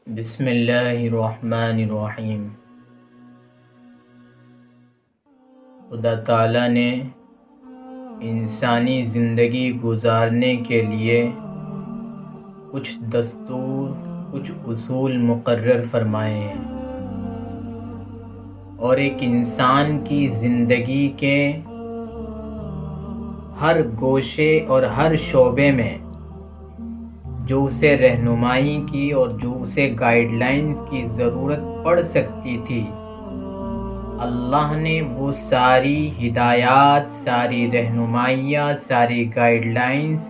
بسم اللہ الرحمن الرحیم۔ خدا تعالیٰ نے انسانی زندگی گزارنے کے لیے کچھ دستور، کچھ اصول مقرر فرمائے ہیں، اور ایک انسان کی زندگی کے ہر گوشے اور ہر شعبے میں جو اسے رہنمائی کی اور جو اسے گائیڈ لائنز کی ضرورت پڑ سکتی تھی، اللہ نے وہ ساری ہدایات، ساری رہنمائیاں، ساری گائیڈ لائنز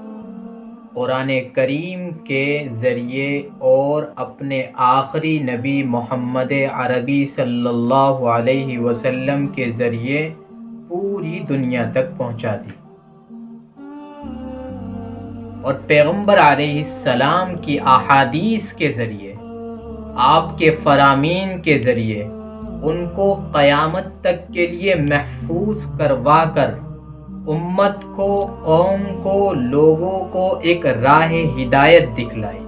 قرآن کریم کے ذریعے اور اپنے آخری نبی محمد عربی صلی اللہ علیہ وسلم کے ذریعے پوری دنیا تک پہنچا دی، اور پیغمبر علیہ السلام کی احادیث کے ذریعے، آپ کے فرامین کے ذریعے ان کو قیامت تک کے لیے محفوظ کروا کر امت کو، قوم کو، لوگوں کو ایک راہ ہدایت دکھلائی۔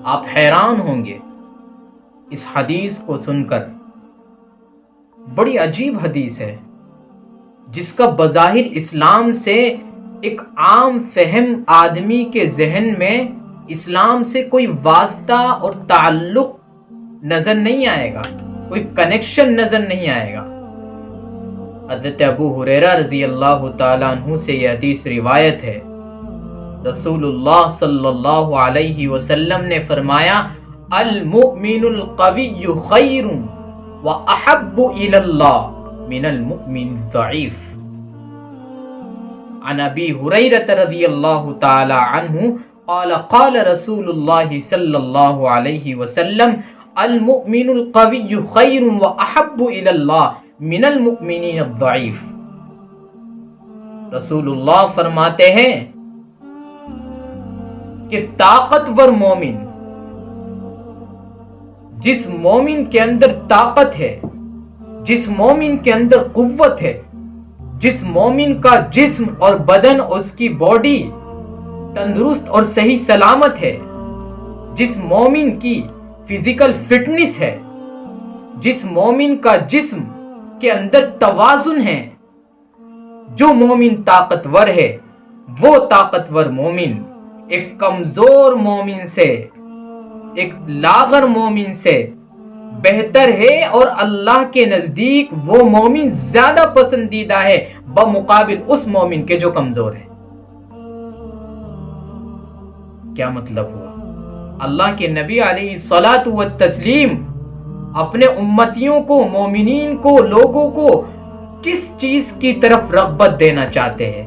آپ حیران ہوں گے اس حدیث کو سن کر۔ بڑی عجیب حدیث ہے، جس کا بظاہر اسلام سے ایک عام فہم آدمی کے ذہن میں اسلام سے کوئی واسطہ اور تعلق نظر نہیں آئے گا، کوئی کنیکشن نظر نہیں آئے گا۔ حضرت ابو ہریرہ رضی اللہ تعالیٰ عنہ سے یہ حدیث روایت ہے، رسول اللہ صلی اللہ علیہ وسلم نے فرمایا: المؤمن القوی خیر واحب الی اللہ من المؤمن الضعیف۔ عن ابی ہریرہ رضی اللہ تعالی عنہ قال قال رسول اللہ صلی اللہ علیہ وسلم: المؤمن القوی خیر واحب الی اللہ من المؤمنین الضعیف۔ رسول اللہ فرماتے ہیں کہ طاقتور مومن، جس مومن کے اندر طاقت ہے، جس مومن کے اندر قوت ہے، جس مومن کا جسم اور بدن، اس کی باڈی تندرست اور صحیح سلامت ہے، جس مومن کی فزیکل فٹنس ہے، جس مومن کا جسم کے اندر توازن ہے، جو مومن طاقتور ہے، وہ طاقتور مومن ایک کمزور مومن سے، ایک لاغر مومن سے بہتر ہے، اور اللہ کے نزدیک وہ مومن زیادہ پسندیدہ ہے بمقابل اس مومن کے جو کمزور ہے۔ کیا مطلب ہوا؟ اللہ کے نبی علیہ الصلاۃ والتسلیم اپنے امتیوں کو، مومنین کو، لوگوں کو کس چیز کی طرف رغبت دینا چاہتے ہیں؟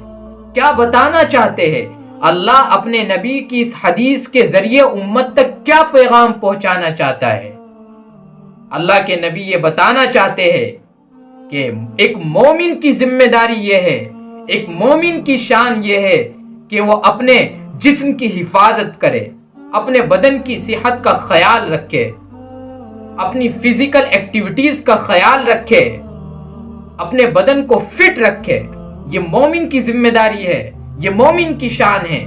کیا بتانا چاہتے ہیں؟ اللہ اپنے نبی کی اس حدیث کے ذریعے امت تک کیا پیغام پہنچانا چاہتا ہے؟ اللہ کے نبی یہ بتانا چاہتے ہیں کہ ایک مومن کی ذمہ داری یہ ہے، ایک مومن کی شان یہ ہے کہ وہ اپنے جسم کی حفاظت کرے، اپنے بدن کی صحت کا خیال رکھے، اپنی فزیکل ایکٹیویٹیز کا خیال رکھے، اپنے بدن کو فٹ رکھے۔ یہ مومن کی ذمہ داری ہے، یہ مومن کی شان ہے۔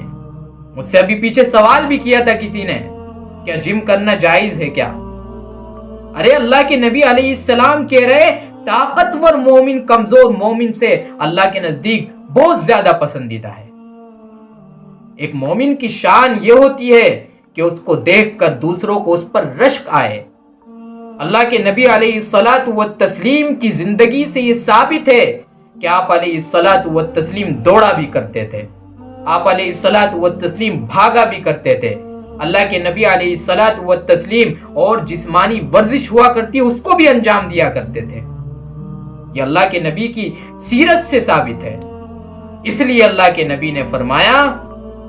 مجھ سے ابھی پیچھے سوال بھی کیا تھا کسی نے، کیا جم کرنا جائز ہے کیا؟ ارے اللہ کے نبی علیہ السلام کہہ رہے طاقتور مومن کمزور مومن سے اللہ کے نزدیک بہت زیادہ پسندیدہ ہے۔ ایک مومن کی شان یہ ہوتی ہے کہ اس کو دیکھ کر دوسروں کو اس پر رشک آئے۔ اللہ کے نبی علیہ الصلاۃ والتسلیم کی زندگی سے یہ ثابت ہے کہ آپ علیہ الصلاۃ والتسلیم دوڑا بھی کرتے تھے، آپ علیہ الصلاۃ والتسلیم بھاگا بھی کرتے تھے۔ اللہ کے نبی علیہ الصلاۃ والتسلیم اور جسمانی ورزش ہوا کرتی اس کو بھی انجام دیا کرتے تھے۔ یہ اللہ کے نبی کی سیرت سے ثابت ہے۔ اس لیے اللہ کے نبی نے فرمایا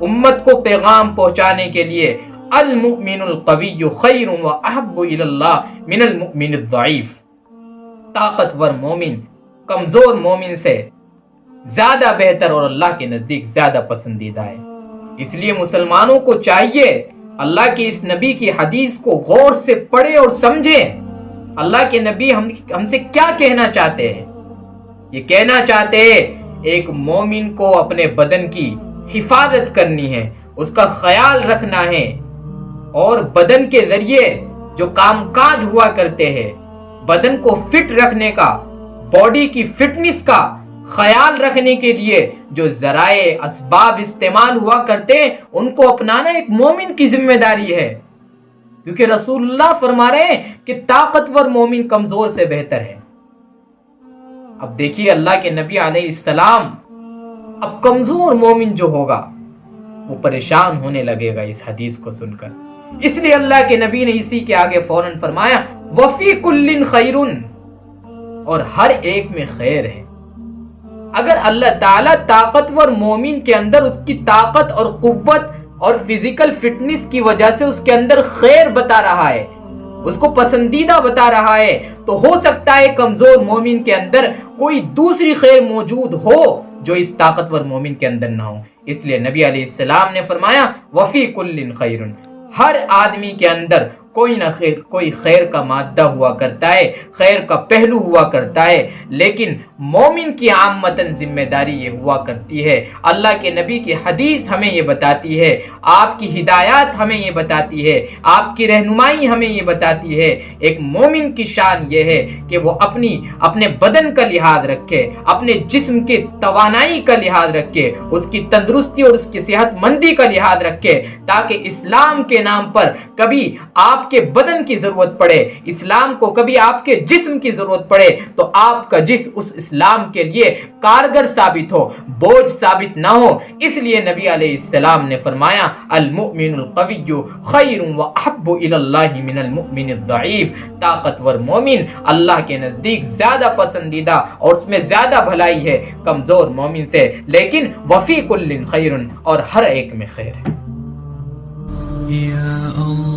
امت کو پیغام پہنچانے کے لیے: المؤمن القوی خیر واحب الی اللہ من المؤمن الضعیف۔ طاقتور مومن کمزور مومن سے زیادہ بہتر اور اللہ کے نزدیک زیادہ پسندیدہ ہے۔ اس لیے مسلمانوں کو چاہیے اللہ کے اس نبی کی حدیث کو غور سے پڑھیں اور سمجھیں۔ اللہ کے نبی ہم سے کیا کہنا چاہتے ہیں؟ یہ کہنا چاہتے ہیں ایک مومن کو اپنے بدن کی حفاظت کرنی ہے، اس کا خیال رکھنا ہے، اور بدن کے ذریعے جو کام کاج ہوا کرتے ہیں، بدن کو فٹ رکھنے کا، باڈی کی فٹنس کا خیال رکھنے کے لیے جو ذرائع اسباب استعمال ہوا کرتے ہیں، ان کو اپنانا ایک مومن کی ذمہ داری ہے، کیونکہ رسول اللہ فرما رہے ہیں کہ طاقتور مومن کمزور سے بہتر ہے۔ اب دیکھیے اللہ کے نبی علیہ السلام، اب کمزور مومن جو ہوگا وہ پریشان ہونے لگے گا اس حدیث کو سن کر، اس لیے اللہ کے نبی نے اسی کے آگے فوراً فرمایا وفی کل خیر، اور ہر ایک میں خیر ہے۔ اگر اللہ تعالیٰ طاقتور مومن کے اندر اس کی طاقت اور قوت اور فزیکل فٹنس کی وجہ سے اس کے اندر خیر بتا رہا ہے، اس کو پسندیدہ بتا رہا ہے، تو ہو سکتا ہے کمزور مومن کے اندر کوئی دوسری خیر موجود ہو جو اس طاقتور مومن کے اندر نہ ہو۔ اس لیے نبی علیہ السلام نے فرمایا وفی کل خیر، ہر آدمی کے اندر کوئی نہ کوئی خیر کا مادہ ہوا کرتا ہے، خیر کا پہلو ہوا کرتا ہے، لیکن مومن کی عامتاً ذمہ داری یہ ہوا کرتی ہے۔ اللہ کے نبی کی حدیث ہمیں یہ بتاتی ہے، آپ کی ہدایات ہمیں یہ بتاتی ہے، آپ کی رہنمائی ہمیں یہ بتاتی ہے، ایک مومن کی شان یہ ہے کہ وہ اپنے بدن کا لحاظ رکھے، اپنے جسم کی توانائی کا لحاظ رکھے، اس کی تندرستی اور اس کی صحت مندی کا لحاظ رکھے، تاکہ اسلام کے نام پر کبھی آپ کے بدن کی ضرورت پڑے، اسلام کو کبھی آپ کے جسم کی ضرورت پڑے تو آپ کا جسم اس اسلام کے لیے کارگر ثابت ہو، بوجھ ثابت نہ ہو۔ اس لیے نبی علیہ السلام نے فرمایا المؤمن القوی خیر واحب الی اللہ من المؤمن الضعیف، طاقتور مومن اللہ کے نزدیک زیادہ پسندیدہ اور اس میں زیادہ بھلائی ہے کمزور مومن سے، لیکن وفی کل خیر، اور ہر ایک میں خیر ہے۔ یا اللہ